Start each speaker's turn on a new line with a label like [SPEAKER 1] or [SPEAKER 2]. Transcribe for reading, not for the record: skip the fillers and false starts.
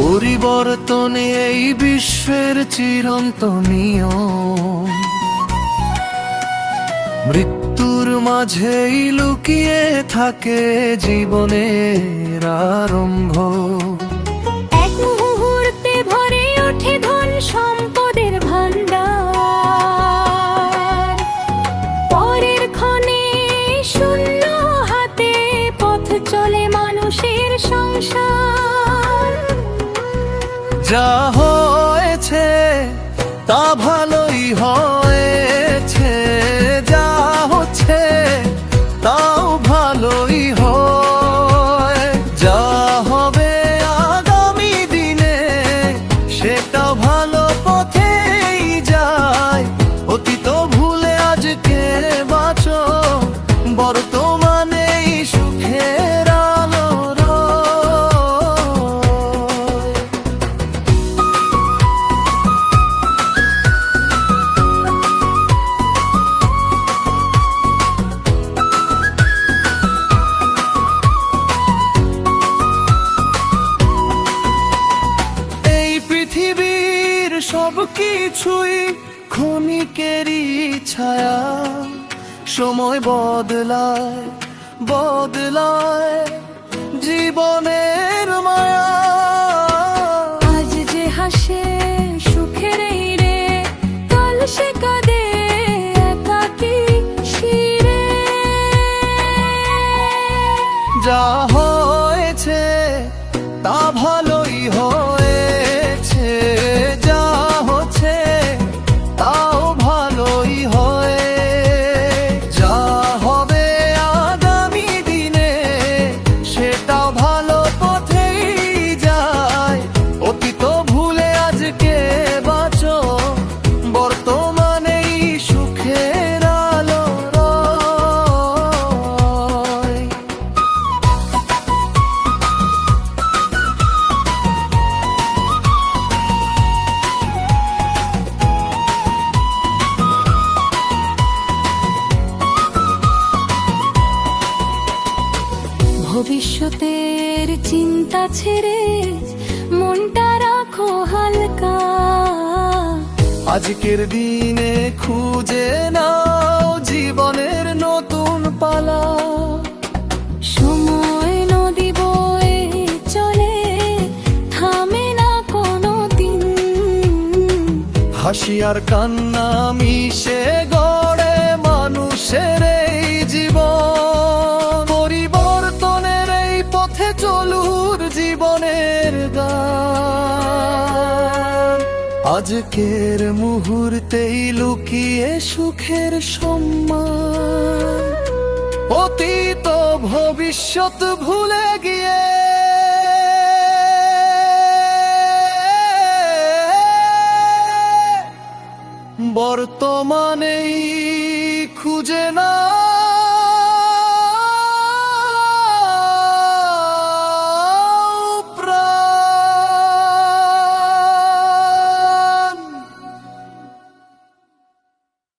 [SPEAKER 1] পরিবর্তনে এই বিশ্বের চিরন্তন নিয়ম, মৃত্যুর মাঝেই লুকিয়ে থাকে জীবনের আরম্ভ।
[SPEAKER 2] এক মুহূর্তে ভরে ওঠে ধন সম্পদের ভান্ডার, পরের ক্ষণে শূন্য হাতে পথ চলে মানুষের সংসার।
[SPEAKER 1] যা হয়েছে তা ভালোই হয়েছে, যা হচ্ছে তাও ভালোই হয়। যা হবে আগামী দিনে সেটা ভালো পথেই যায়। অতীত ভুলে আজকে বাঁচো, বর্তমানেই সুখের আলো রয়। এই পৃথিবীর সবকিছুই ক্ষণিকেরই ছায়া, সময় বদলায় বদলায় জীবনের মায়া।
[SPEAKER 2] আজ যে হাসে সুখের এই রে, কাল সে কাঁদে একাকী শিরে।
[SPEAKER 1] যা হয়েছে তা ভালোই হয়েছে, যা হচ্ছে তাও ভালোই হয়। যা হবে আগামী দিনে সেটা ভালো পথেই যায়। অতীত ভুলে আজকে বাঁচো, বর্তমানেই সুখের আলো রয়।
[SPEAKER 2] ভবিষ্যতের চিন্তা ছেড়ে মনটা রাখো হালকা।
[SPEAKER 1] আজকের দিনে খুঁজে নাও জীবনের নতুন পালা।
[SPEAKER 2] সময় নদী বয়ে চলে, থামে না কোনো দিন।
[SPEAKER 1] হাসি আর কান্না মিশে গড়ে মানুষের এই জীবন। পরিবর্তনের এই পথে চলুর জীবনের গান। আজকের মুহূর্তেই লুকিয়ে সুখের সম্মান। অতীত ভবিষ্যৎ ভুলে গিয়ে বর্তমানেই খুঁজে না